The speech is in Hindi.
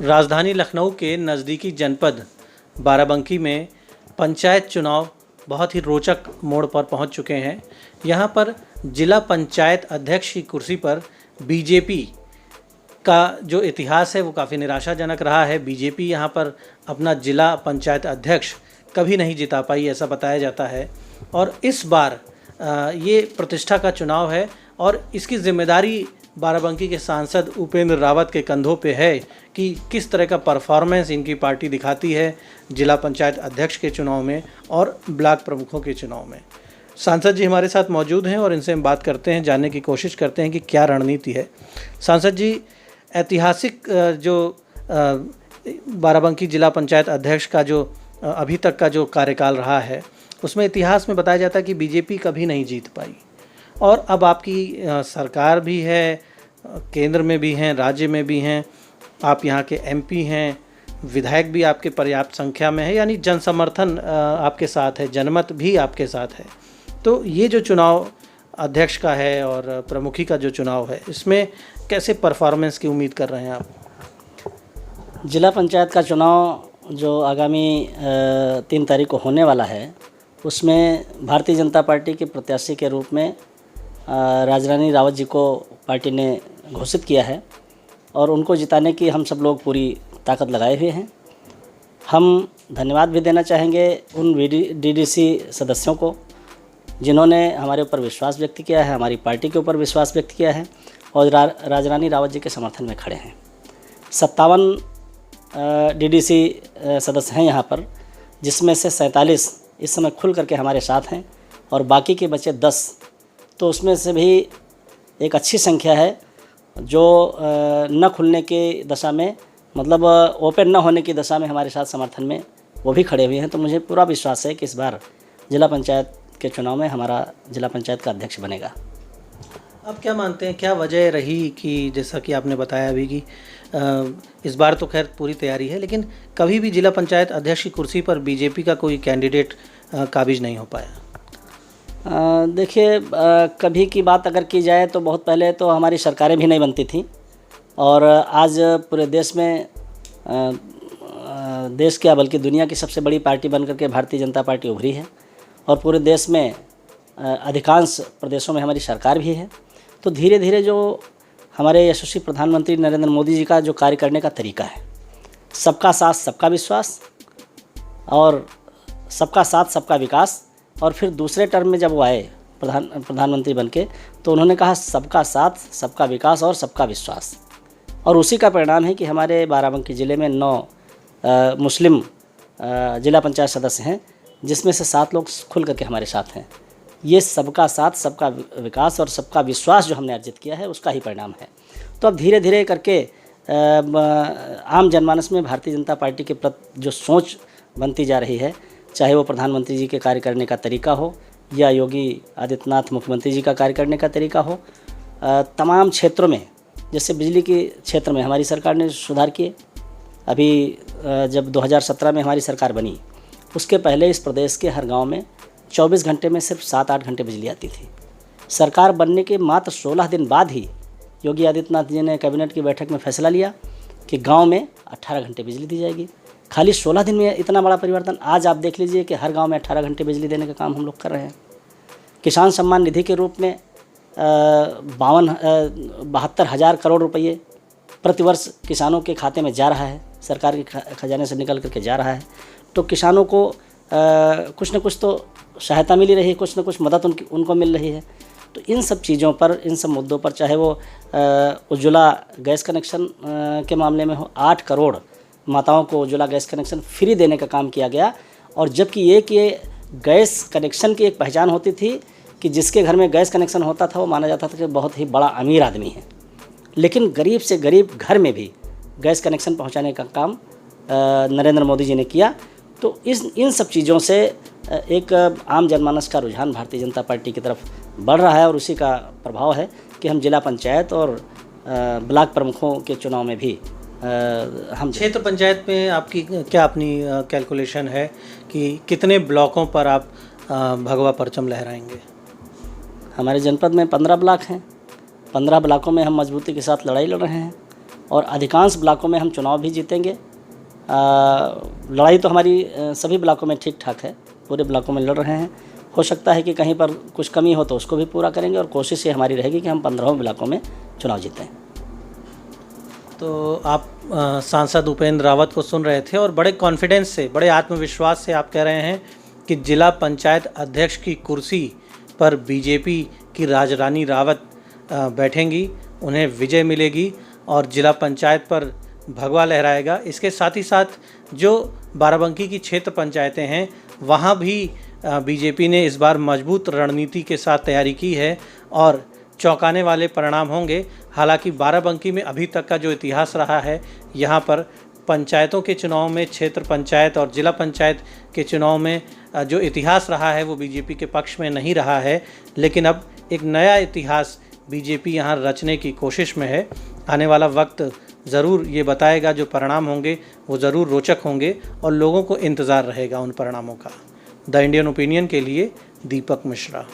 राजधानी लखनऊ के नज़दीकी जनपद बाराबंकी में पंचायत चुनाव बहुत ही रोचक मोड़ पर पहुंच चुके हैं। यहां पर जिला पंचायत अध्यक्ष की कुर्सी पर बीजेपी का जो इतिहास है वो काफ़ी निराशाजनक रहा है। बीजेपी यहां पर अपना जिला पंचायत अध्यक्ष कभी नहीं जिता पाई, ऐसा बताया जाता है। और इस बार ये प्रतिष्ठा का चुनाव है और इसकी जिम्मेदारी बाराबंकी के सांसद उपेंद्र रावत के कंधों पे है कि किस तरह का परफॉर्मेंस इनकी पार्टी दिखाती है जिला पंचायत अध्यक्ष के चुनाव में और ब्लॉक प्रमुखों के चुनाव में। सांसद जी हमारे साथ मौजूद हैं और इनसे हम बात करते हैं, जानने की कोशिश करते हैं कि क्या रणनीति है। सांसद जी, ऐतिहासिक जो बाराबंकी जिला पंचायत अध्यक्ष का जो अभी तक का जो कार्यकाल रहा है उसमें इतिहास में बताया जाता है कि बीजेपी कभी नहीं जीत पाई और अब आपकी सरकार भी है, केंद्र में भी हैं, राज्य में भी हैं, आप यहाँ के एमपी हैं, विधायक भी आपके पर्याप्त संख्या में है, यानी जन समर्थन आपके साथ है, जनमत भी आपके साथ है। तो ये जो चुनाव अध्यक्ष का है और प्रमुखी का जो चुनाव है, इसमें कैसे परफॉर्मेंस की उम्मीद कर रहे हैं आप? जिला पंचायत का चुनाव जो आगामी 3 तारीख को होने वाला है, उसमें भारतीय जनता पार्टी के प्रत्याशी के रूप में राजरानी रावत जी को पार्टी ने घोषित किया है और उनको जिताने की हम सब लोग पूरी ताकत लगाए हुए हैं। हम धन्यवाद भी देना चाहेंगे उन डीडीसी सदस्यों को जिन्होंने हमारे ऊपर विश्वास व्यक्त किया है, हमारी पार्टी के ऊपर विश्वास व्यक्त किया है और राजरानी रावत जी के समर्थन में खड़े हैं। 57 डीडीसी सदस्य हैं यहाँ पर, जिसमें से 47 इस समय खुल करके हमारे साथ हैं और बाकी के बचे 10, तो उसमें से भी एक अच्छी संख्या है जो न खुलने की दशा में, मतलब ओपन न होने की दशा में हमारे साथ समर्थन में वो भी खड़े हुए हैं। तो मुझे पूरा विश्वास है कि इस बार जिला पंचायत के चुनाव में हमारा जिला पंचायत का अध्यक्ष बनेगा। आप क्या मानते हैं, क्या वजह रही कि जैसा कि आपने बताया अभी कि इस बार तो खैर पूरी तैयारी है, लेकिन कभी भी जिला पंचायत अध्यक्ष की कुर्सी पर बीजेपी का कोई कैंडिडेट काबिज नहीं हो पाया? देखिए, कभी की बात अगर की जाए तो बहुत पहले तो हमारी सरकारें भी नहीं बनती थी और आज पूरे देश में देश क्या बल्कि दुनिया की सबसे बड़ी पार्टी बन करके भारतीय जनता पार्टी उभरी है और पूरे देश में अधिकांश प्रदेशों में हमारी सरकार भी है। तो धीरे धीरे जो हमारे यशस्वी प्रधानमंत्री नरेंद्र मोदी जी का जो कार्य करने का तरीका है, सबका साथ सबका विश्वास और सबका साथ सबका विकास, और फिर दूसरे टर्म में जब वो आए प्रधानमंत्री बनके तो उन्होंने कहा सबका साथ सबका विकास और सबका विश्वास, और उसी का परिणाम है कि हमारे बाराबंकी ज़िले में 9 मुस्लिम जिला पंचायत सदस्य हैं, जिसमें से 7 लोग खुल करके हमारे साथ हैं। ये सबका साथ सबका विकास और सबका विश्वास जो हमने अर्जित किया है उसका ही परिणाम है। तो अब धीरे धीरे करके आम जनमानस में भारतीय जनता पार्टी के प्रति जो सोच बनती जा रही है, चाहे वो प्रधानमंत्री जी के कार्य करने का तरीका हो या योगी आदित्यनाथ मुख्यमंत्री जी का कार्य करने का तरीका हो, तमाम क्षेत्रों में, जैसे बिजली के क्षेत्र में हमारी सरकार ने सुधार किए। अभी जब 2017 में हमारी सरकार बनी, उसके पहले इस प्रदेश के हर गांव में 24 घंटे में सिर्फ 7-8 घंटे बिजली आती थी। सरकार बनने के मात्र 16 दिन बाद ही योगी आदित्यनाथ जी ने कैबिनेट की बैठक में फैसला लिया कि गाँव में 18 घंटे बिजली दी जाएगी। खाली 16 दिन में इतना बड़ा परिवर्तन। आज आप देख लीजिए कि हर गांव में 18 घंटे बिजली देने का काम हम लोग कर रहे हैं। किसान सम्मान निधि के रूप में 72,000 करोड़ रुपये प्रतिवर्ष किसानों के खाते में जा रहा है, सरकार के खजाने से निकल करके जा रहा है। तो किसानों को कुछ न कुछ तो सहायता मिल ही रही है, कुछ न कुछ मदद उनको मिल रही है। तो इन सब चीज़ों पर, इन सब मुद्दों पर, चाहे वो उज्ज्वला गैस कनेक्शन के मामले में हो, 8 करोड़ माताओं को उज्ज्वला गैस कनेक्शन फ्री देने का काम किया गया। और जबकि ये गैस कनेक्शन की एक पहचान होती थी कि जिसके घर में गैस कनेक्शन होता था वो माना जाता था कि बहुत ही बड़ा अमीर आदमी है, लेकिन गरीब से गरीब घर में भी गैस कनेक्शन पहुंचाने का काम नरेंद्र मोदी जी ने किया। तो इन सब चीज़ों से एक आम जनमानस का रुझान भारतीय जनता पार्टी की तरफ बढ़ रहा है और उसी का प्रभाव है कि हम जिला पंचायत और ब्लॉक प्रमुखों के चुनाव में भी हम क्षेत्र पंचायत में आपकी क्या अपनी कैलकुलेशन है कि कितने ब्लॉकों पर आप भगवा परचम लहराएंगे? हमारे जनपद में 15 ब्लॉक हैं। 15 ब्लॉकों में हम मजबूती के साथ लड़ाई लड़ रहे हैं और अधिकांश ब्लॉकों में हम चुनाव भी जीतेंगे। लड़ाई तो हमारी सभी ब्लॉकों में ठीक ठाक है, पूरे ब्लॉकों में लड़ रहे हैं। हो सकता है कि कहीं पर कुछ कमी हो तो उसको भी पूरा करेंगे और कोशिश ये हमारी रहेगी कि हम 15 ब्लॉकों में चुनाव जीतें। तो आप सांसद उपेंद्र रावत को सुन रहे थे और बड़े कॉन्फिडेंस से, बड़े आत्मविश्वास से आप कह रहे हैं कि जिला पंचायत अध्यक्ष की कुर्सी पर बीजेपी की राजरानी रावत बैठेंगी, उन्हें विजय मिलेगी और जिला पंचायत पर भगवा लहराएगा। इसके साथ ही साथ जो बाराबंकी की क्षेत्र पंचायतें हैं वहाँ भी बीजेपी ने इस बार मजबूत रणनीति के साथ तैयारी की है और चौंकाने वाले परिणाम होंगे। हालांकि बाराबंकी में अभी तक का जो इतिहास रहा है, यहाँ पर पंचायतों के चुनाव में, क्षेत्र पंचायत और जिला पंचायत के चुनाव में जो इतिहास रहा है वो बीजेपी के पक्ष में नहीं रहा है। लेकिन अब एक नया इतिहास बीजेपी यहाँ रचने की कोशिश में है। आने वाला वक्त ज़रूर ये बताएगा, जो परिणाम होंगे वो ज़रूर रोचक होंगे और लोगों को इंतज़ार रहेगा उन परिणामों का। द इंडियन ओपिनियन के लिए दीपक मिश्रा।